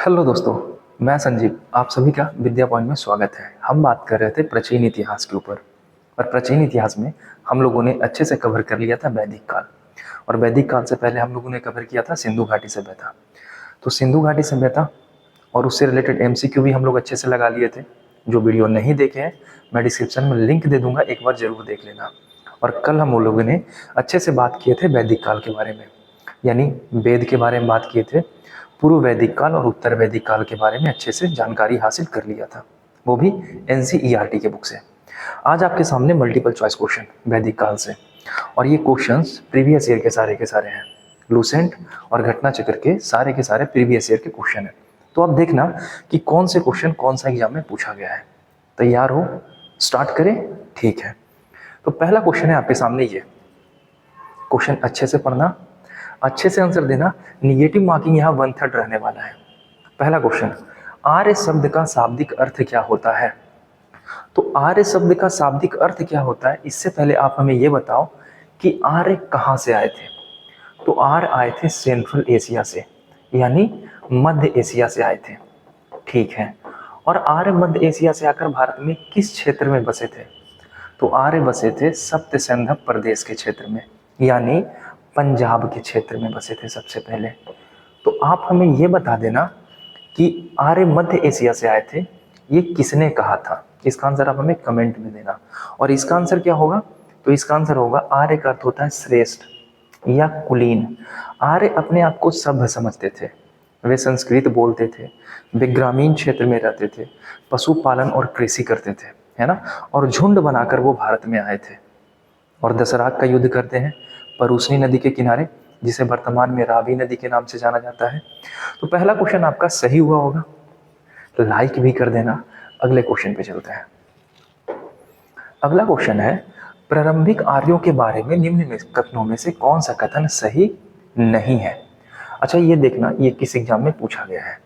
Hello दोस्तों, मैं संजीव। आप सभी का विद्या पॉइंट में स्वागत है। हम बात कर रहे थे प्राचीन इतिहास के ऊपर। और प्राचीन इतिहास में हम लोगों ने अच्छे से कवर कर लिया था वैदिक काल। और वैदिक काल से पहले हम लोगों ने कवर किया था सिंधु घाटी सभ्यता। तो सिंधु घाटी सभ्यता और उससे रिलेटेड एमसीक्यू भी हम लोग अच्छे से लगा लिए थे। जो वीडियो नहीं देखे हैं, मैं डिस्क्रिप्शन में लिंक दे दूंगा, एक बार जरूर देख लेना। और कल हम लोगों ने अच्छे से बात किए थे वैदिक काल के बारे में, यानी वेद के बारे में बात किए थे। पूर्व वैदिक काल और उत्तर वैदिक काल के बारे में अच्छे से जानकारी हासिल कर लिया था, वो भी एनसीईआरटी के बुक से। आज आपके सामने मल्टीपल चॉइस क्वेश्चन वैदिक काल से, और ये क्वेश्चंस प्रीवियस ईयर के सारे हैं। लूसेंट और घटना चक्र के सारे प्रीवियस ईयर के क्वेश्चन हैं। तो आप देखना कि कौन से क्वेश्चन कौन सा एग्जाम में पूछा गया है। तैयार हो? स्टार्ट करें? ठीक है। तो पहला क्वेश्चन है आपके सामने ये। क्वेश्चन अच्छे से पढ़ना, अच्छे से आंसर देना। निगेटिव मार्किंग यहाँ 1/3 रहने वाला है। पहला क्वेश्चन, आर्य शब्द का शाब्दिक अर्थ क्या होता है? तो आर्य शब्द का शाब्दिक अर्थ क्या होता है, इससे पहले आप हमें ये बताओ कि आर्य कहाँ से आए थे। तो आर्य आए थे सेंट्रल एशिया से, यानी मध्य एशिया से आए थे। ठीक है। और आर्य मध्य एशिया से आकर भारत में किस क्षेत्र में बसे थे? तो आर्य बसे थे सप्त सिंधु प्रदेश के क्षेत्र में, यानी पंजाब के क्षेत्र में बसे थे सबसे पहले। तो आप हमें ये बता देना कि आर्य मध्य एशिया से आए थे, ये किसने कहा था? इसका आंसर आप हमें कमेंट में देना। और इसका आंसर क्या होगा? तो इसका आंसर होगा, आर्य का अर्थ होता है श्रेष्ठ या कुलीन। आर्य अपने आप को सभ्य समझते थे, वे संस्कृत बोलते थे, वे ग्रामीण क्षेत्र में रहते थे, पशुपालन और कृषि करते थे, है ना। और झुंड बनाकर वो भारत में आए थे और दशरथ का युद्ध करते हैं परूसनी नदी के किनारे, जिसे वर्तमान में रावी नदी के नाम से जाना जाता है। तो पहला क्वेश्चन आपका सही हुआ होगा, तो लाइक भी कर देना। अगले क्वेश्चन पे चलते हैं। अगला क्वेश्चन है, प्रारंभिक आर्यों के बारे में निम्न में कथनों में से कौन सा कथन सही नहीं है? अच्छा, ये देखना, ये किस एग्जाम में पूछा गया है।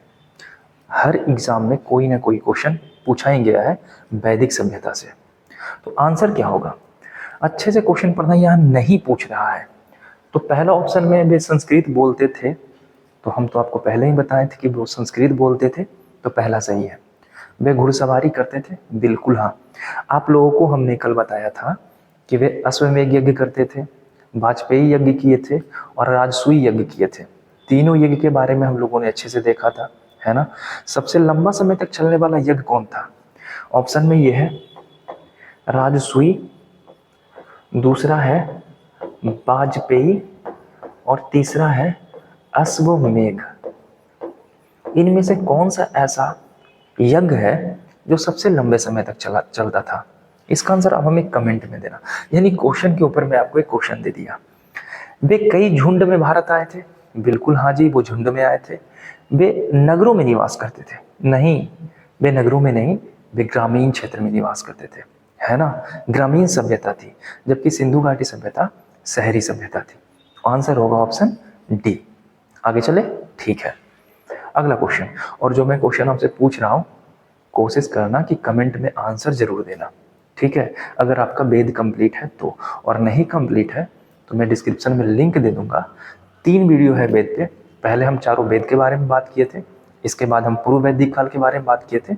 हर एग्जाम में कोई ना कोई क्वेश्चन पूछा ही गया है वैदिक सभ्यता से। तो आंसर क्या होगा? अच्छे से क्वेश्चन पढ़ना, यहाँ नहीं पूछ रहा है। तो पहला ऑप्शन में वे संस्कृत बोलते थे, तो हम तो आपको पहले ही बताए थे कि वो संस्कृत बोलते थे, तो पहला सही है। वे घुड़सवारी करते थे, बिल्कुल हाँ। आप लोगों को हमने कल बताया था कि वे अश्वमेध यज्ञ करते थे, वाजपेयी यज्ञ किए थे और राजसूय यज्ञ किए थे। तीनों यज्ञ के बारे में हम लोगों ने अच्छे से देखा था, है ना। सबसे लंबा समय तक चलने वाला यज्ञ कौन था? ऑप्शन में ये है राजसूय, दूसरा है वाजपेयी और तीसरा है अश्वमेध। इनमें से कौन सा ऐसा यज्ञ है जो सबसे लंबे समय तक चलता था? इसका आंसर आप हमें कमेंट में देना। यानी क्वेश्चन के ऊपर मैं आपको एक क्वेश्चन दे दिया। वे कई झुंड में भारत आए थे, बिल्कुल हाँ जी, वो झुंड में आए थे। वे नगरों में निवास करते थे? नहीं, वे नगरों में नहीं, वे ग्रामीण क्षेत्र में निवास करते थे, है ना। ग्रामीण सभ्यता थी, जबकि सिंधु घाटी सभ्यता शहरी सभ्यता थी। आंसर होगा ऑप्शन डी। आगे चले? ठीक है। अगला क्वेश्चन, और जो मैं क्वेश्चन आपसे पूछ रहा हूँ, कोशिश करना कि कमेंट में आंसर जरूर देना, ठीक है। अगर आपका वेद कंप्लीट है तो, और नहीं कंप्लीट है तो मैं डिस्क्रिप्शन में लिंक दे दूंगा। 3 वीडियो है वेद पे। पहले हम चारों वेद के बारे में बात किए थे, इसके बाद हम पूर्व वैदिक काल के बारे में बात किए थे,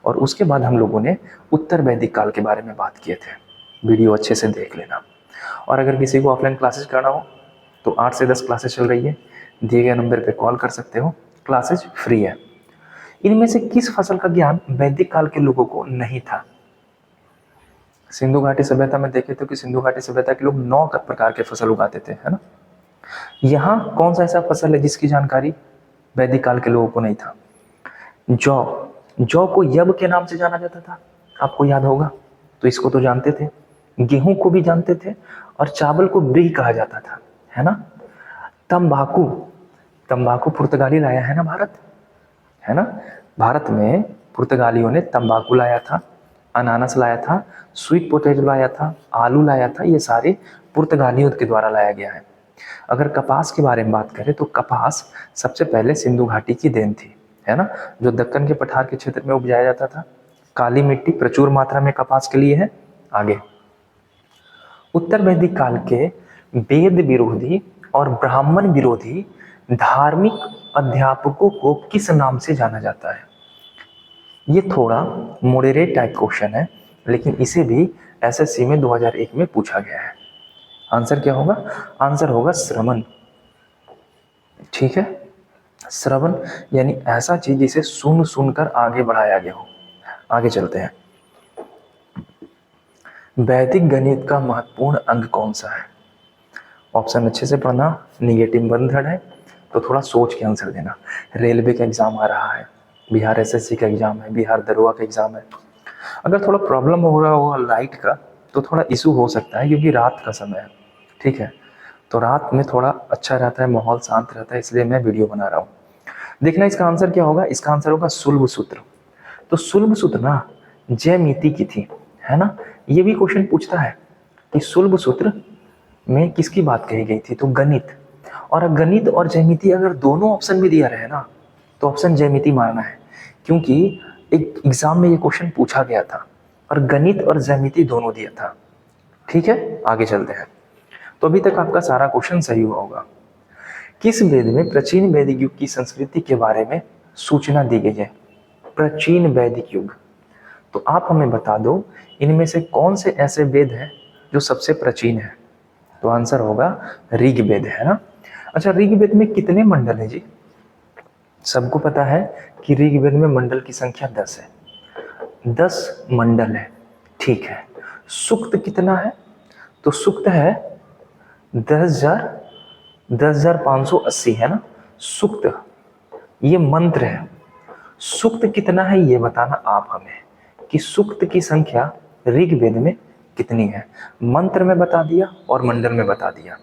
और उसके बाद हम लोगों ने उत्तर वैदिक काल के बारे में बात किए थे। वीडियो अच्छे से देख लेना। और अगर किसी को ऑफलाइन क्लासेस करना हो तो 8 से 10 क्लासेस चल रही है, दिए गए नंबर पे कॉल कर सकते हो, क्लासेस फ्री है। इनमें से किस फसल का ज्ञान वैदिक काल के लोगों को नहीं था? सिंधु घाटी सभ्यता में देखे तो कि सिंधु घाटी सभ्यता के लोग 9 प्रकार के फसल उगाते थे, है ना। यहाँ कौन सा ऐसा फसल है जिसकी जानकारी वैदिक काल के लोगों को नहीं था? जौ। जौ को यब के नाम से जाना जाता था, आपको याद होगा, तो इसको तो जानते थे। गेहूं को भी जानते थे, और चावल को ब्रीह कहा जाता था, है ना। तंबाकू, तंबाकू पुर्तगाली लाया है ना भारत, है ना। भारत में पुर्तगालियों ने तंबाकू लाया था, अनानास लाया था, स्वीट पोटैटो लाया था, आलू लाया था। ये सारे पुर्तगालियों के द्वारा लाया गया है। अगर कपास के बारे में बात करें तो कपास सबसे पहले सिंधु घाटी की देन थी, है ना, जो दक्कन के पठार के क्षेत्र में उपजाया जाता था। काली मिट्टी प्रचुर मात्रा में कपास के लिए है। आगे, उत्तर वैदिक काल के वेद विरोधी और ब्राह्मण विरोधी धार्मिक अध्यापकों को किस नाम से जाना जाता है? ये थोड़ा मॉडरेट टाइप क्वेश्चन है, लेकिन इसे भी एसएससी में 2001 में पूछा गया है। आंसर क्या होगा? आंसर होगा श्रवण। ठीक है, श्रवण यानी ऐसा चीज जिसे सुन सुनकर आगे बढ़ाया गया हो। आगे चलते हैं। वैदिक गणित का महत्वपूर्ण अंग कौन सा है? ऑप्शन अच्छे से पढ़ना, निगेटिव बंधन है तो थोड़ा सोच के आंसर देना। रेलवे का एग्जाम आ रहा है, बिहार एसएससी का एग्जाम है, बिहार दरोगा का एग्जाम है। अगर थोड़ा प्रॉब्लम हो रहा होगा लाइट का तो थोड़ा इशू हो सकता है, क्योंकि रात का समय है। ठीक है, तो रात में थोड़ा अच्छा रहता है, माहौल शांत रहता है, इसलिए मैं वीडियो बना रहा हूँ। देखना इसका आंसर क्या होगा। इसका आंसर होगा सुलभ सूत्र। तो सुलभ सूत्र ना ज्यामिति की थी, है ना। ये भी क्वेश्चन पूछता है कि सुलभ सूत्र में किसकी बात कही गई थी, तो गणित। और गणित और ज्यामिति अगर दोनों ऑप्शन में दिया रहे ना तो ऑप्शन ज्यामिति मारना है, क्योंकि एक एग्जाम में ये क्वेश्चन पूछा गया था और गणित और ज्यामिति दोनों दिया था। ठीक है, आगे चलते हैं। तो अभी तक आपका सारा क्वेश्चन सही हुआ होगा। किस वेद में प्राचीन वैदिक युग की संस्कृति के बारे में सूचना दी गई है? प्राचीन वैदिक युग, तो आप हमें बता दो इनमें से कौन से ऐसे वेद हैं जो सबसे प्राचीन है? तो आंसर होगा ऋग्वेद, है ना। अच्छा, ऋग्वेद में कितने मंडल है जी? सबको पता है कि ऋग्वेद में मंडल की संख्या 10 है, 10 मंडल है। ठीक है, सूक्त कितना है? तो सूक्त है 10,580, है ना सूक्त। ये मंत्र है। सूक्त कितना है ये बताना आप हमें, कि सूक्त की संख्या ऋग्वेद में कितनी है। मंत्र में बता दिया और मंडल में बता दिया।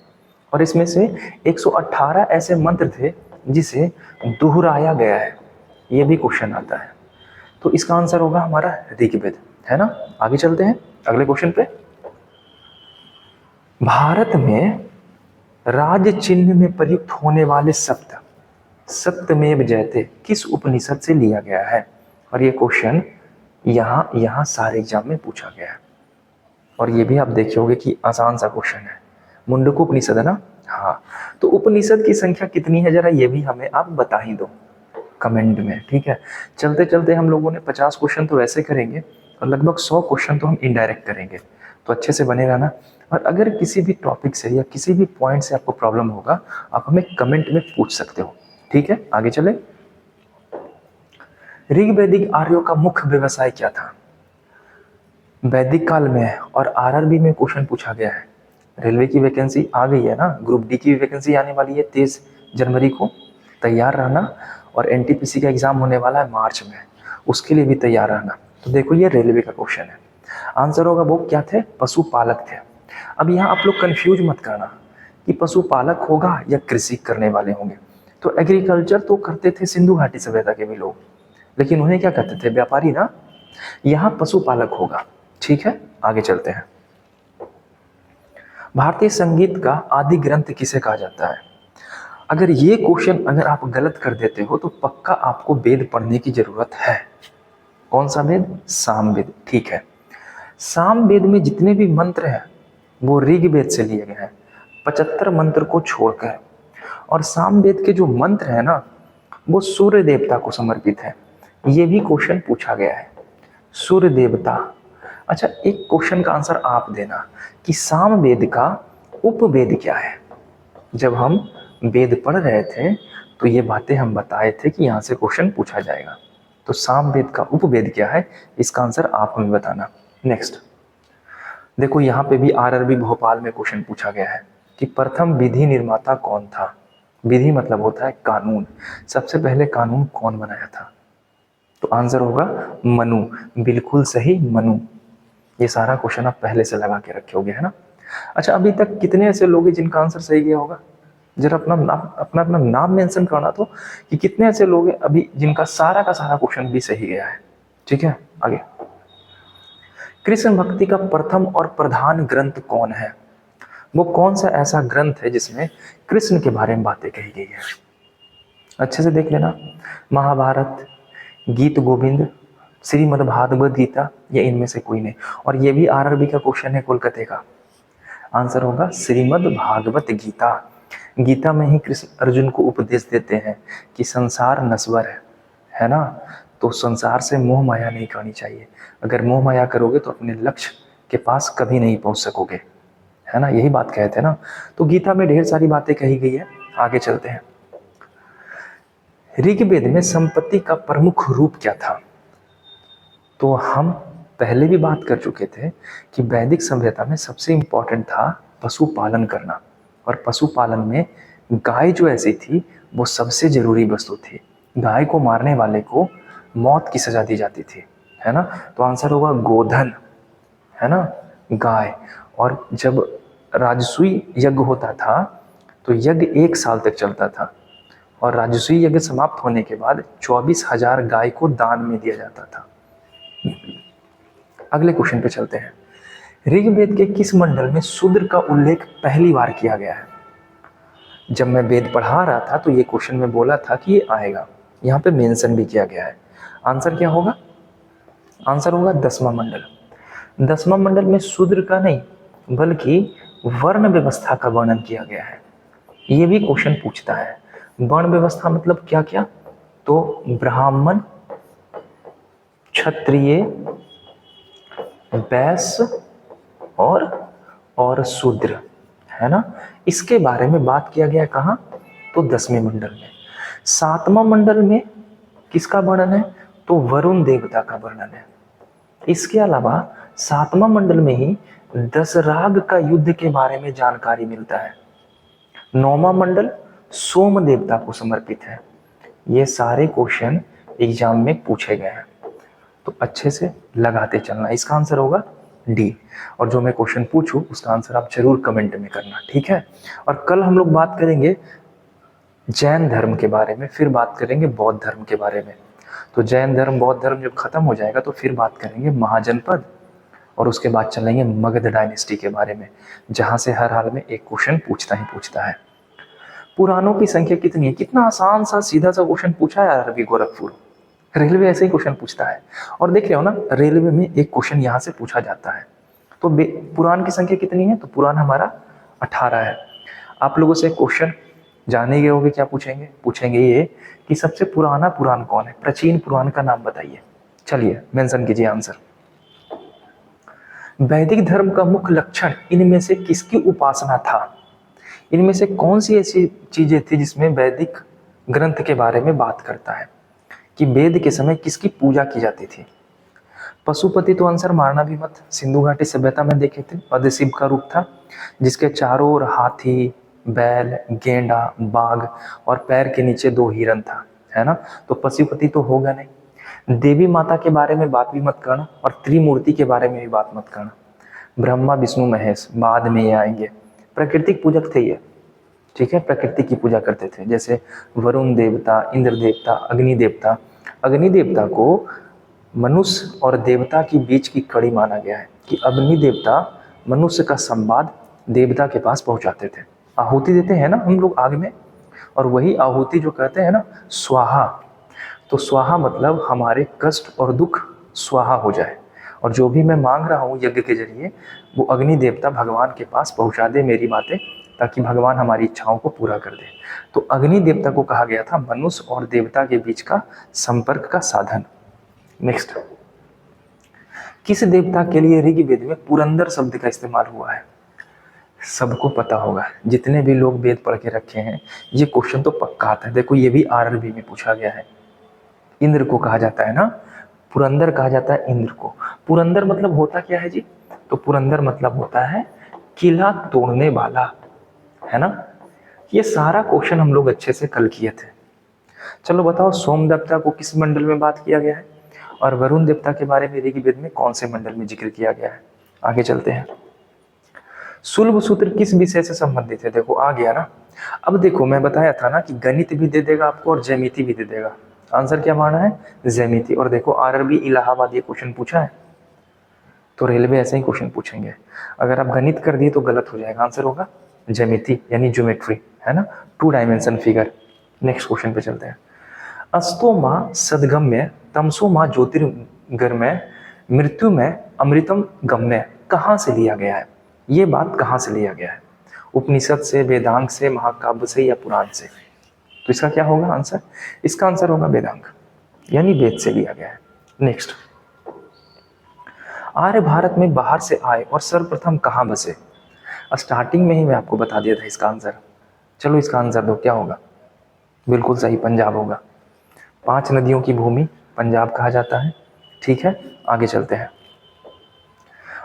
और इसमें से 118 ऐसे मंत्र थे जिसे दोहराया गया है, ये भी क्वेश्चन आता है। तो इसका आंसर होगा हमारा ऋग्वेद, है ना। आगे चलते हैं अगले क्वेश्चन पे। भारत में राज चिन्ह में प्रयुक्त होने वाले शब्द सत्यमेव जयते किस उपनिषद से लिया गया है? और ये क्वेश्चन यहाँ सारे एग्जाम में पूछा गया है, और ये भी आप देखोगे कि आसान सा क्वेश्चन है। मुंडको उपनिषद है ना। हाँ, तो उपनिषद की संख्या कितनी है जरा ये भी हमें आप बता ही दो कमेंट में। ठीक है, चलते चलते हम लोगों ने 50 क्वेश्चन तो वैसे करेंगे और लगभग 100 क्वेश्चन तो हम इनडायरेक्ट करेंगे, तो अच्छे से बने रहना। और अगर किसी भी टॉपिक से या किसी भी पॉइंट से आपको प्रॉब्लम होगा आप हमें कमेंट में पूछ सकते हो। ठीक है, आगे चले। ऋग्वैदिक आर्यों का मुख्य व्यवसाय क्या था? वैदिक काल में और आरआरबी में क्वेश्चन पूछा गया है। रेलवे की वैकेंसी आ गई है ना, ग्रुप डी की वैकेंसी आने वाली है 23 जनवरी को, तैयार रहना। और एनटीपीसी का एग्जाम होने वाला है मार्च में, उसके लिए भी तैयार रहना। तो देखो ये रेलवे का क्वेश्चन है। आंसर होगा वो क्या थे? पशुपालक थे। अब यहाँ आप लोग कंफ्यूज मत करना कि पशुपालक होगा या कृषि करने वाले होंगे। तो एग्रीकल्चर तो करते थे सिंधु घाटी सभ्यता के भी लोग, लेकिन उन्हें क्या कहते थे? व्यापारी ना। यहाँ पशुपालक होगा। ठीक है, आगे चलते हैं। भारतीय संगीत का आदि ग्रंथ किसे कहा जाता है? अगर ये क्वेश्चन अगर आप गलत कर देते हो तो पक्का आपको वेद पढ़ने की जरूरत है। कौन सा वेद? सामवेद। ठीक है, सामवेद में जितने भी मंत्र हैं वो ऋग्वेद से लिए गए हैं, 75 मंत्र को छोड़कर। और सामवेद के जो मंत्र है ना वो सूर्य देवता को समर्पित है। ये भी क्वेश्चन पूछा गया है, सूर्य देवता। अच्छा, एक क्वेश्चन का आंसर आप देना कि सामवेद का उपवेद क्या है। जब हम वेद पढ़ रहे थे तो ये बातें हम बताए थे कि यहाँ से क्वेश्चन पूछा जाएगा। तो सामवेद का उपवेद क्या है, इसका आंसर आप हमें बताना। नेक्स्ट देखो, यहाँ पे भी आरआरबी भोपाल में क्वेश्चन पूछा गया है कि प्रथम विधि निर्माता कौन था? विधि मतलब होता है कानून। सबसे पहले कानून कौन बनाया था? तो आंसर होगा मनु। बिल्कुल सही, मनु। ये सारा क्वेश्चन आप पहले से लगा के रखे होगे, है ना। अच्छा, अभी तक कितने ऐसे लोग हैं जिनका आंसर सही गया होगा? जरा अपना नाम मेंशन करना तो, कि कितने ऐसे लोग हैं अभी जिनका सारा का सारा क्वेश्चन भी सही गया है। ठीक है, आगे। कृष्ण भक्ति का प्रथम और प्रधान ग्रंथ कौन है? वो कौन सा ऐसा ग्रंथ है जिसमें कृष्ण के बारे में बातें कही गई है? अच्छे से देख लेना। महाभारत, गीत गोविंद, श्रीमद् भागवत गीता, या इनमें से कोई नहीं। और ये भी आरआरबी का क्वेश्चन है कोलकाता का। आंसर होगा श्रीमद् भागवत गीता। गीता में ही कृष्ण अर्जुन को उपदेश देते हैं कि संसार नश्वर है ना, तो संसार से मोह माया नहीं करनी चाहिए। अगर मोह माया करोगे तो अपने लक्ष्य के पास कभी नहीं पहुंच सकोगे, है ना, यही बात कहते हैं ना। तो गीता में ढेर सारी बातें कही गई है। आगे चलते हैं। ऋग्वेद में संपत्ति का प्रमुख रूप क्या था? तो हम पहले भी बात कर चुके थे कि वैदिक सभ्यता में सबसे इंपॉर्टेंट था पशुपालन करना, और पशुपालन में गाय जो ऐसी थी वो सबसे जरूरी वस्तु थी। गाय को मारने वाले को मौत की सजा दी जाती थी, है ना। तो आंसर होगा गोधन, है ना, गाय। और जब राजसूय यज्ञ होता था तो यज्ञ 1 साल तक चलता था, और राजसूय यज्ञ समाप्त होने के बाद 24,000 गाय को दान में दिया जाता था। अगले क्वेश्चन पे चलते हैं। ऋग्वेद के किस मंडल में शूद्र का उल्लेख पहली बार किया गया है? जब मैं वेद पढ़ा रहा था तो ये क्वेश्चन में बोला था कि ये आएगा, यहाँ पे मेंशन भी किया गया है। आंसर क्या होगा? आंसर होगा 10वां मंडल। 10वां मंडल में शूद्र का नहीं बल्कि वर्ण व्यवस्था का वर्णन किया गया है। ये भी क्वेश्चन पूछता है, वर्ण व्यवस्था मतलब क्या क्या? तो ब्राह्मण, क्षत्रिय, वैश्य और शूद्र, है ना। इसके बारे में बात किया गया कहाँ? तो 10वें मंडल में। 7वां मंडल में किसका वर्णन है? तो वरुण देवता का वर्णन है। इसके अलावा 7वां मंडल में ही दशराग का युद्ध के बारे में जानकारी मिलता है। 9वां मंडल सोम देवता को समर्पित है। ये सारे क्वेश्चन एग्जाम में पूछे गए हैं, तो अच्छे से लगाते चलना। इसका आंसर होगा डी। और जो मैं क्वेश्चन पूछूं उसका आंसर आप जरूर कमेंट में करना, ठीक है। और कल हम लोग बात करेंगे जैन धर्म के बारे में, फिर बात करेंगे बौद्ध धर्म के बारे में। तो जैन धर्म बौद्ध धर्म जब खत्म हो जाएगा तो फिर बात करेंगे महाजनपद, और उसके बाद चलेंगे मगध डायनेस्टी के बारे में, जहां से हर हाल में एक क्वेश्चन पूछता ही पूछता है। पुराणों की संख्या कितनी है? कितना आसान सा सीधा सा क्वेश्चन पूछा है रवि गोरखपुर। रेलवे ऐसे ही क्वेश्चन पूछता है, और देख रहे हो ना, रेलवे में एक क्वेश्चन यहाँ से पूछा जाता है। तो पुराण की संख्या कितनी है? तो पुराण हमारा 18 है। आप लोगों से क्वेश्चन जाने गए होगे, क्या पूछेंगे? पूछेंगे ये कि सबसे पुराना पुराण कौन है? प्राचीन पुराण का नाम बताइए। चलिए मेंशन कीजिए आंसर। वैदिक धर्म का मुख्य लक्षण इनमें से किसकी उपासना था? इनमें से कौन सी ऐसी चीजें थी जिसमें वैदिक ग्रंथ के बारे में बात करता है कि वेद के समय किसकी पूजा की जाती थी? पशुपति तो आंसर मारना भी मत, सिंधु घाटी सभ्यता में देखे थे, अदशिव का रूप था जिसके चारों ओर हाथी, बैल, गेंडा, बाघ और पैर के नीचे 2 हिरन था, है ना। तो पशुपति तो होगा नहीं। देवी माता के बारे में बात भी मत करना, और त्रिमूर्ति के बारे में भी बात मत करना। ब्रह्मा विष्णु महेश बाद में ये आएंगे। प्राकृतिक पूजक थे ये, ठीक है, प्रकृति की पूजा करते थे। जैसे वरुण देवता, इंद्र देवता, अग्नि देवता। अग्नि देवता को मनुष्य और देवता के बीच की कड़ी माना गया है कि अग्नि देवता मनुष्य का संवाद देवता के पास पहुंचाते थे। आहुति देते हैं ना हम लोग आग में, और वही आहुति जो कहते हैं ना स्वाहा, तो स्वाहा मतलब हमारे कष्ट और दुख स्वाहा हो जाए, और जो भी मैं मांग रहा हूँ यज्ञ के जरिए वो अग्नि देवता भगवान के पास पहुंचा दे मेरी बातें, ताकि भगवान हमारी इच्छाओं को पूरा कर दे। तो अग्नि देवता को कहा गया था मनुष्य और देवता के बीच का संपर्क का साधन। नेक्स्ट, किस देवता के लिए ऋग्वेद में पुरंदर शब्द का इस्तेमाल हुआ है? सबको पता होगा, जितने भी लोग वेद पढ़ के रखे हैं ये क्वेश्चन तो पक्का आता है। देखो ये भी आरआरबी में पूछा गया है। इंद्र को कहा जाता है ना, पुरंदर कहा जाता है इंद्र को। पुरंदर मतलब होता क्या है जी? तो पुरंदर मतलब होता है किला तोड़ने वाला, है ना। ये सारा क्वेश्चन हम लोग अच्छे से कल किए थे। चलो बताओ, सोम देवता को किस मंडल में बात किया गया है, और वरुण देवता के बारे में ऋग्वेद में कौन से मंडल में जिक्र किया गया है? आगे चलते हैं। सुलभ सूत्र किस विषय से संबंधित है? देखो आ गया ना। अब देखो मैं बताया था ना कि गणित भी दे देगा आपको और ज्यामिति भी दे देगा। आंसर क्या माना है? ज्यामिति। और देखो आरआरबी इलाहाबाद ये क्वेश्चन पूछा है, तो रेलवे ऐसे ही क्वेश्चन पूछेंगे। अगर आप गणित कर दिए तो गलत हो जाएगा, आंसर होगा ज्यामिति यानी ज्योमेट्री, है ना, 2 डायमेंशन फिगर। नेक्स्ट क्वेश्चन पे चलते हैं। अस्तो माँ सदगम्य, तमसो माँ ज्योतिर्गमय, मृत्यु में अमृतम गम्य कहाँ से लिया गया है? ये बात कहाँ से लिया गया है? उपनिषद से, वेदांग से, महाकाव्य से या पुराण से? तो इसका क्या होगा आंसर? इसका आंसर होगा वेदांग, यानी वेद से लिया गया है। नेक्स्ट, आर्य भारत में बाहर से आए और सर्वप्रथम कहाँ बसे? स्टार्टिंग में ही मैं आपको बता दिया था इसका आंसर। चलो इसका आंसर दो, क्या होगा? बिल्कुल सही, पंजाब होगा। 5 नदियों की भूमि पंजाब कहा जाता है। ठीक है, आगे चलते हैं।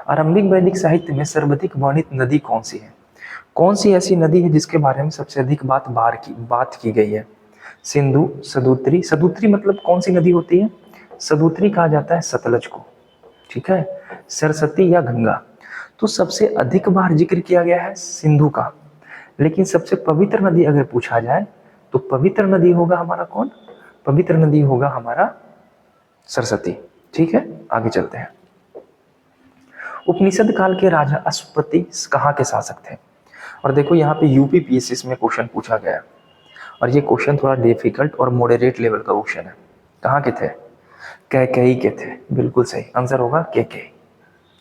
आरंभिक वैदिक साहित्य में सर्वाधिक वर्णित नदी कौन सी है? कौन सी ऐसी नदी है जिसके बारे में सबसे अधिक बात की गई है? सिंधु, सदुत्री। सदुत्री मतलब कौन सी नदी होती है? सदुत्री कहा जाता है सतलज को। ठीक है, सरस्वती या गंगा। तो सबसे अधिक बार जिक्र किया गया है सिंधु का, लेकिन सबसे पवित्र नदी अगर पूछा जाए तो पवित्र नदी होगा हमारा कौन? पवित्र नदी होगा हमारा सरस्वती। ठीक है, आगे चलते हैं। उपनिषद काल के राजा अश्वपति कहाँ के शासक थे? और देखो यहाँ पे यूपीपीएससी में क्वेश्चन पूछा गया है, और ये क्वेश्चन थोड़ा डिफिकल्ट और मॉडरेट लेवल का क्वेश्चन है। कहाँ के थे? कैकेयी के थे। बिल्कुल सही आंसर होगा कैकेयी।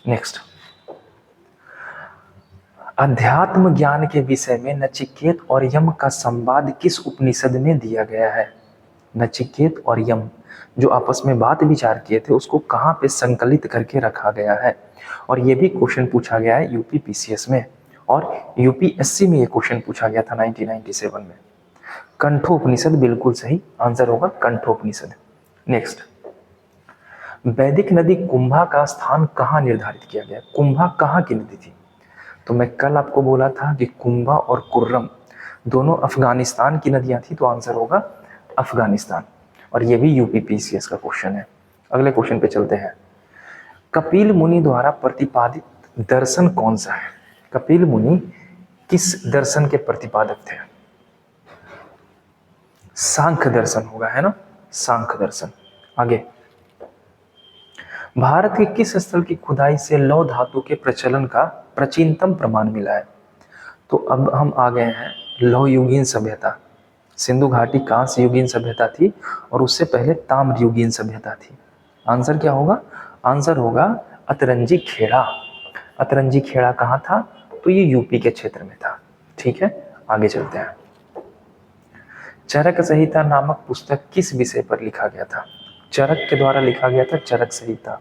नेक्स्ट, अध्यात्म ज्ञान के विषय में नचिकेत और यम का संवाद किस उपनिषद में दिया गया है? नचिकेत और यम जो आपस में बात विचार किए थे उसको कहाँ पे संकलित करके रखा गया है? और ये भी क्वेश्चन पूछा गया है यूपीपीसीएस में, और यूपीएससी में ये क्वेश्चन पूछा गया था 1997 में। कंठोपनिषद बिल्कुल सही आंसर होगा कंठोपनिषद। नेक्स्ट, वैदिक नदी कुंभा का स्थान कहाँ निर्धारित किया गया? कुंभा कहाँ की नदी थी? तो मैं कल आपको बोला था कि कुंभा और कुर्रम दोनों अफगानिस्तान की नदियां थी, तो आंसर होगा अफगानिस्तान। और ये भी यूपीपीसीएस का क्वेश्चन है। अगले क्वेश्चन पे चलते हैं। कपिल मुनि द्वारा प्रतिपादित दर्शन कौन सा है? कपिल मुनि किस दर्शन के प्रतिपादक थे? सांख्य दर्शन होगा, है ना, सांख्य दर्शन। आगे, भारत के किस स्थल की खुदाई से लौह धातु के प्रचलन का प्राचीनतम प्रमाण मिला है? तो अब हम आ गए हैं लौह युगीन सभ्यता। सिंधु घाटी कांस्य युगीन सभ्यता थी, और उससे पहले ताम्र युगीन सभ्यता थी। आंसर क्या होगा? आंसर होगा अतरंजी खेड़ा। अतरंजी खेड़ा कहाँ था? तो ये यूपी के क्षेत्र में था। ठीक है, आगे चलते हैं। चरक संहिता नामक पुस्तक किस विषय पर लिखा गया था? चरक के द्वारा लिखा गया था चरक संहिता,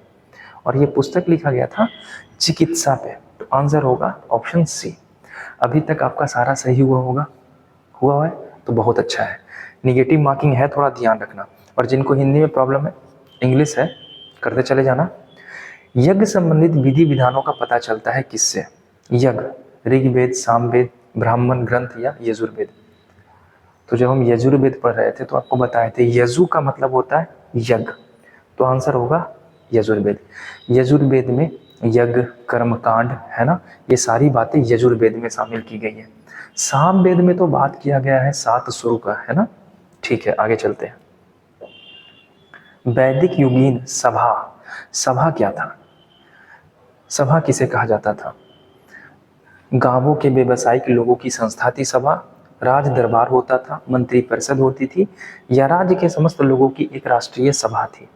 और ये पुस्तक लिखा गया था चिकित्सा पे। तो आंसर होगा ऑप्शन सी। अभी तक आपका सारा सही हुआ है तो बहुत अच्छा है। निगेटिव मार्किंग है, थोड़ा ध्यान रखना। और जिनको हिंदी में प्रॉब्लम है, इंग्लिश है, करते चले जाना। यज्ञ संबंधित विधि विधानों का पता चलता है किससे? यज्ञ, ऋग्वेद, सामवेद, ब्राह्मण ग्रंथ या यजुर्वेद? तो जब हम यजुर्वेद पढ़ रहे थे तो आपको बताए थे यजु का मतलब होता है यज्ञ, तो आंसर होगा यजुर्वेद। यजुर्वेद में यज्ञ, कर्मकांड, है ना, ये सारी बातें यजुर्वेद में शामिल की गई है। सामवेद में तो बात किया गया है 7 सुर का, है ना। ठीक है, आगे चलते हैं। वैदिक युगीन सभा, सभा क्या था? सभा किसे कहा जाता था? गांवों के व्यवसायिक लोगों की संस्था थी सभा, राज दरबार होता था, मंत्री परिषद होती थी, या राज्य के समस्त लोगों की एक राष्ट्रीय सभा थी?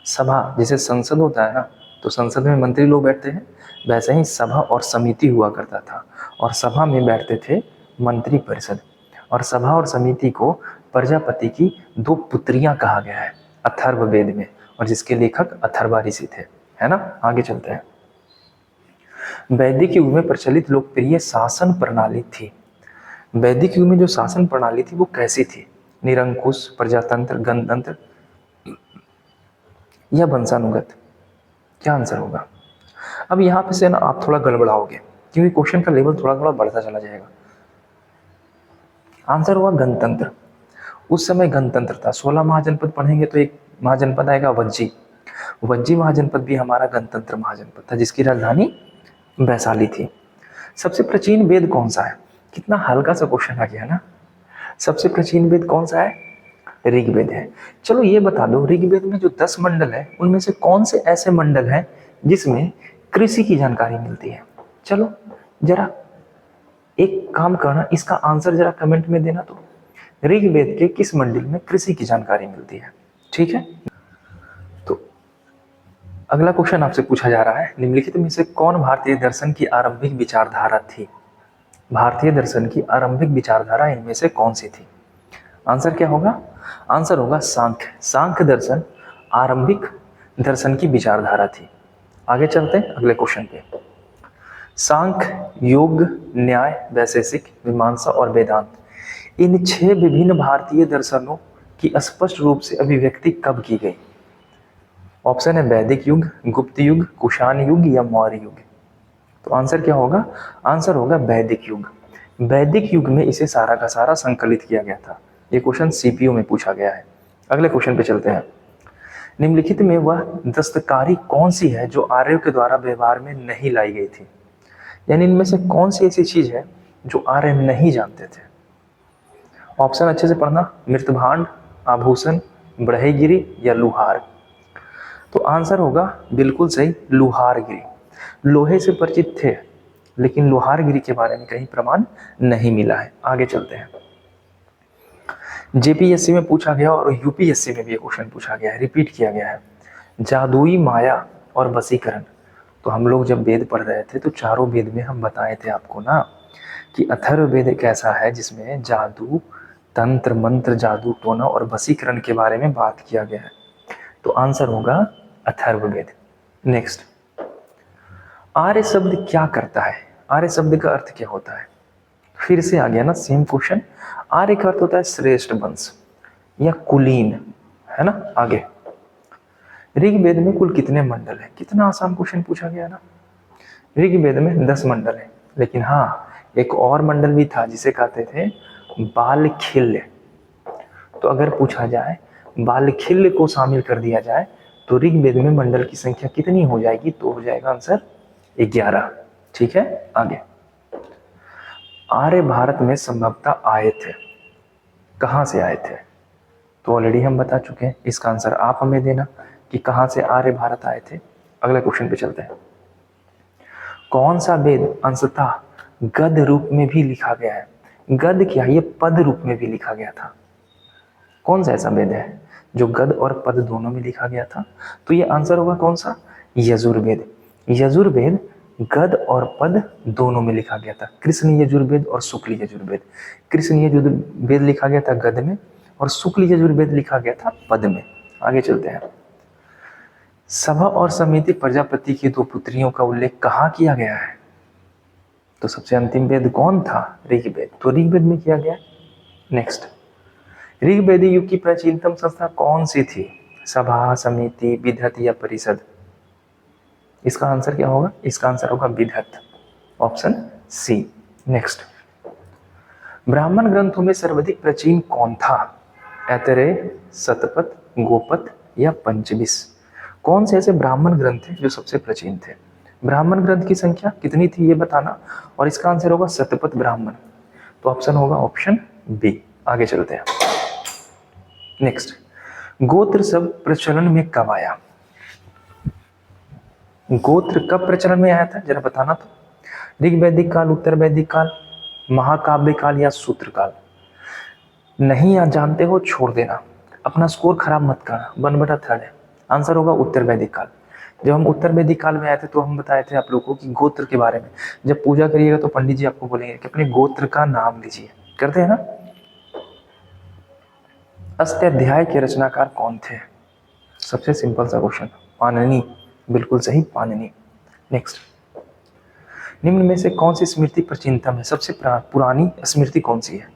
सभा जैसे संसद होता है ना, तो संसद में मंत्री लोग बैठते हैं, वैसे ही सभा और समिति हुआ करता था, और सभा में बैठते थे मंत्री परिषद। और सभा और समिति को प्रजापति की 2 पुत्रियां कहा गया है अथर्ववेद में, और जिसके लेखक अथर्वा ऋषि थे, है ना। आगे चलते हैं। वैदिक युग में प्रचलित लोकप्रिय शासन प्रणाली थी। वैदिक युग में जो शासन प्रणाली थी वो कैसी थी? निरंकुश, प्रजातंत्र, गणतंत्र या वंशानुगत? क्या आंसर होगा? अब यहाँ पे से ना आप थोड़ा गड़बड़ाओगे, क्योंकि क्वेश्चन का लेवल थोड़ा थोड़ा बढ़ता चला जाएगा। आंसर हुआ गणतंत्र। उस समय गणतंत्र था। 16 महाजनपद पढ़ेंगे तो एक महाजनपद आएगा वज्जी। वज्जी महाजनपद भी हमारा गणतंत्र महाजनपद था, जिसकी राजधानी वैशाली थी। सबसे प्राचीन वेद कौन सा है? कितना हल्का सा क्वेश्चन आ गया ना। सबसे प्राचीन वेद कौन सा है? ऋग्वेद है। चलो ये बता दो, ऋग्वेद में जो 10 मंडल है उनमें से कौन से ऐसे मंडल हैं जिसमें कृषि की जानकारी मिलती है? चलो जरा एक काम करना, इसका आंसर जरा कमेंट में देना। तो ऋग्वेद के किस मंडल में कृषि की जानकारी मिलती है? ठीक है, तो अगला क्वेश्चन आपसे पूछा जा रहा है, निम्नलिखित में से कौन भारतीय दर्शन की आरंभिक विचारधारा थी? भारतीय दर्शन की आरंभिक विचारधारा इनमें से कौन सी थी? आंसर क्या होगा? आंसर होगा सांख्य। सांख्य दर्शन आरंभिक दर्शन की विचारधारा थी। आगे चलते हैं अगले क्वेश्चन पे। सांख्य, योग, न्याय, वैशेषिक, मीमांसा और वेदांत, इन 6 विभिन्न भारतीय दर्शनों की स्पष्ट रूप से अभिव्यक्ति कब की गई? ऑप्शन है वैदिक युग, गुप्त युग, कुषाण युग या मौर्य युग। तो आंसर क्या होगा? आंसर होगा वैदिक युग। वैदिक युग में इसे सारा का सारा संकलित किया गया था। ये क्वेश्चन सीपीयू में पूछा गया है। अगले क्वेश्चन पे चलते हैं। निम्नलिखित में वह दस्तकारी कौन सी है जो आर्यों के द्वारा व्यवहार में नहीं लाई गई थी? यानी इनमें से कौन सी ऐसी चीज है जो आर्य नहीं जानते थे? ऑप्शन अच्छे से पढ़ना। मृतभांड, आभूषण, बढ़ईगिरी या लुहार। तो आंसर होगा बिल्कुल सही, लुहारगिरी। लोहे से परिचित थे लेकिन लुहारगिरी के बारे में कहीं प्रमाण नहीं मिला है। आगे चलते हैं। जेपीएससी में पूछा गया और यूपीएससी में भी ये क्वेश्चन पूछा गया है, रिपीट किया गया है। जादुई माया और वशीकरण। तो हम लोग जब वेद पढ़ रहे थे तो चारों वेद में हम बताए थे आपको ना कि अथर्ववेद एक ऐसा है जिसमें जादू, तंत्र मंत्र, जादू टोना और वशीकरण के बारे में बात किया गया है। तो आंसर होगा अथर्ववेद। नेक्स्ट, आर्य शब्द क्या करता है? आर्य शब्द का अर्थ क्या होता है? फिर से आ गया ना सेम क्वेश्चन। आर्य का अर्थ होता है श्रेष्ठ वंश या कुलीन, है ना। आगे, ऋग्वेद में कुल कितने मंडल है? कितना आसान क्वेश्चन पूछा गया ना। ऋग्वेद में 10 मंडल है, लेकिन हाँ एक और मंडल भी था जिसे कहते थे बालखिल्य। तो अगर पूछा जाए बालखिल्य को शामिल कर दिया जाए तो ऋग्वेद में मंडल की संख्या कितनी हो जाएगी? तो हो जाएगा आंसर 11। ठीक है। आगे, आर्य भारत में संभवतः आए थे। कहां से आए थे? तो ऑलरेडी हम बता चुके हैं। इसका आंसर आप हमें देना कि कहां से आर्य भारत आए थे। अगले क्वेश्चन पे चलते हैं। कौन सा वेद अंशतः गद्य रूप में भी लिखा गया है? गद्य क्या, ये पद रूप में भी लिखा गया था। कौन सा ऐसा वेद है जो गद्य और पद दोनों में लिखा गया था? तो ये आंसर होगा कौन सा? यजुर्वेद। यजुर्वेद गद्य और पद दोनों में लिखा गया था। कृष्ण यजुर्वेद और शुक्ल यजुर्वेद। कृष्ण यजुर्वेद लिखा गया था गद्य में और शुक्ल यजुर्वेद लिखा गया था पद में। आगे चलते हैं। सभा और समिति प्रजापति की 2 पुत्रियों का उल्लेख कहाँ किया गया है? तो सबसे अंतिम वेद कौन था? ऋग्वेद। तो ऋग्वेद में किया गया। नेक्स्ट, ऋग्वेदी युग की प्राचीनतम संस्था कौन सी थी? सभा, समिति, विधत या परिषद? इसका आंसर क्या होगा? इसका आंसर होगा विधत, ऑप्शन सी। नेक्स्ट, ब्राह्मण ग्रंथों में सर्वाधिक प्राचीन कौन था? ऐतरेय, शतपथ, गोपथ या पंचविश? कौन से ऐसे ब्राह्मण ग्रंथ थे जो सबसे प्राचीन थे? ब्राह्मण ग्रंथ की संख्या कितनी थी ये बताना, और इसका आंसर होगा शतपथ ब्राह्मण। तो ऑप्शन होगा ऑप्शन बी। आगे चलते हैं। नेक्स्ट, गोत्र शब्द प्रचलन में कब आया? गोत्र कब प्रचलन में आया था जरा बताना। तो ऋग्वैदिक काल, उत्तर वैदिक काल, महाकाव्य काल या सूत्र काल? नहीं याद जानते हो छोड़ देना, अपना स्कोर खराब मत करना। 1/3 है। आंसर होगा उत्तर वैदिक काल। जब हम उत्तर वैदिक काल में आए थे तो हम बताए थे आप लोगों को कि गोत्र के बारे में जब पूजा करिएगा तो पंडित जी आपको बोलेंगे कि अपने गोत्र का नाम लीजिए। करते हैं ना। अष्टाध्याय के रचनाकार कौन थे? सबसे सिंपल सा क्वेश्चन, पाणिनि। बिल्कुल सही, पाणिनि। नेक्स्ट, निम्न में से कौन सी स्मृति प्राचीनतम है? सबसे पुरानी स्मृति कौन सी है?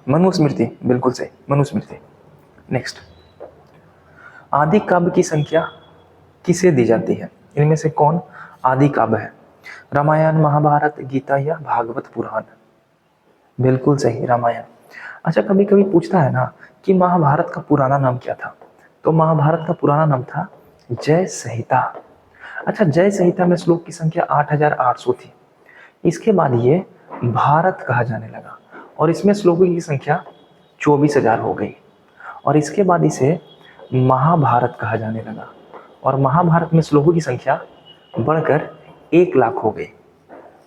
मनुस्मृति। बिल्कुल सही, मनुस्मृति। नेक्स्ट, आदि काव्य की संख्या किसे दी जाती है? इनमें से कौन आदि काव्य है? रामायण, महाभारत, गीता या भागवत पुराण? बिल्कुल सही, रामायण। अच्छा, कभी कभी पूछता है ना कि महाभारत का पुराना नाम क्या था? तो महाभारत का पुराना नाम था जय संहिता। अच्छा, जय संहिता में श्लोक की संख्या 8800 थी। इसके बाद ये भारत कहा जाने लगा और इसमें श्लोकों की संख्या 24,000 हो गई और इसके बाद इसे महाभारत कहा जाने लगा और महाभारत में श्लोकों की संख्या बढ़कर 1 लाख हो गई।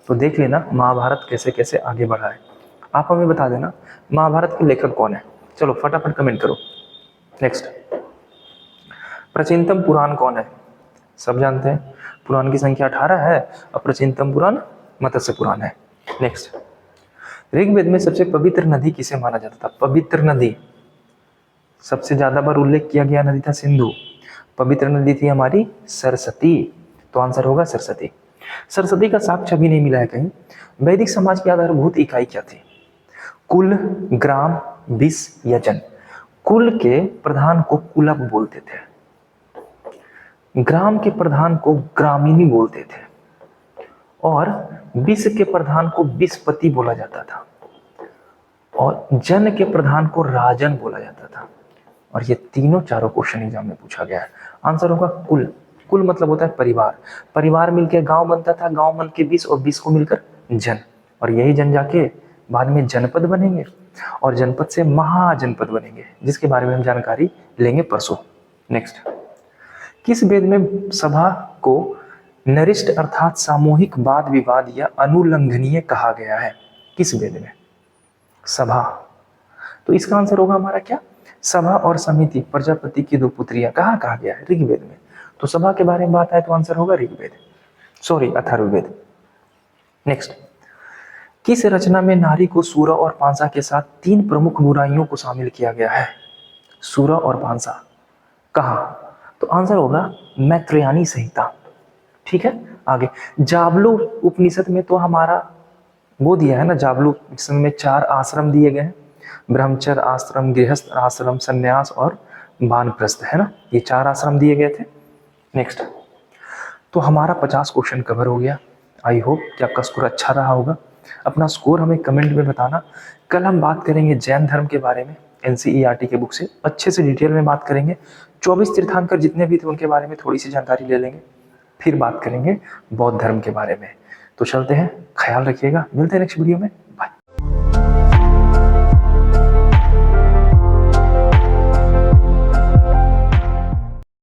तो देख लेना महाभारत कैसे कैसे आगे बढ़ा है। आप हमें बता देना महाभारत के लेखक कौन है? चलो फटाफट कमेंट करो। नेक्स्ट, प्राचीनतम पुराण कौन है? सब जानते हैं, पुराण की संख्या 18 है और प्राचीनतम पुराण मत्स्य पुराण है। नेक्स्ट, ऋग्वेद में सबसे पवित्र नदी किसे माना जाता था? पवित्र नदी, सबसे ज्यादा बार उल्लेख किया गया नदी था सिंधु, पवित्र नदी थी हमारी सरस्वती। तो आंसर होगा सरस्वती। सरस्वती का साक्ष्य अभी नहीं मिला है कहीं। वैदिक समाज की आधारभूत इकाई क्या थी? कुल, ग्राम, विष या जन? कुल के प्रधान को कुलक बोलते थे, ग्राम के प्रधान को ग्रामीणी बोलते थे, और विष के प्रधान को विषपति बोला जाता था, और जन के प्रधान को राजन बोला जाता था। और ये तीनों चारों क्वेश्चन एग्जाम में पूछा गया है। आंसर होगा कुल। कुल मतलब होता है परिवार, परिवार मिलकर गांव बनता था, गांव बन के विष, और विष को मिलकर जन, और यही जन जाके बाद में जनपद बनेंगे, और जनपद से महाजनपद बनेंगे, जिसके बारे में हम जानकारी लेंगे परसों। नेक्स्ट, किस वेद में सभा को नरिष्ट अर्थात सामूहिक वाद विवाद या अनुल्लंघनीय कहा गया है? किस वेद में सभा? तो इसका आंसर होगा हमारा क्या? सभा और समिति, प्रजापति की दो पुत्रियां, कहा गया है? ऋग्वेद में। तो सभा के बारे में बात है तो आंसर होगा ऋग्वेद, सॉरी अथर्ववेद। नेक्स्ट, किस रचना में नारी को सूरा और पांसा के साथ तीन प्रमुख बुराइयों को शामिल किया गया है? सूरा और पांसा कहा? तो आंसर होगा मैत्रेयानी संहिता। ठीक है, आगे जाबलू उपनिषद में तो हमारा वो दिया है ना, जाबलू उपनिषद में 4 आश्रम दिए गए हैं, ब्रह्मचर्य आश्रम, गृहस्थ आश्रम, संन्यास और वानप्रस्थ, है ना, ये 4 आश्रम दिए गए थे। नेक्स्ट, तो हमारा 50 क्वेश्चन कवर हो गया। आई होप कि आपका स्कोर अच्छा रहा होगा। अपना स्कोर हमें कमेंट में बताना। कल हम बात करेंगे जैन धर्म के बारे में, NCERT के बुक से अच्छे से डिटेल में बात करेंगे। 24 तीर्थंकर जितने भी थे उनके बारे में थोड़ी सी जानकारी ले लेंगे, फिर बात करेंगे बौद्ध धर्म के बारे में। तो चलते हैं, ख्याल रखिएगा, मिलते हैं नेक्स्ट वीडियो में।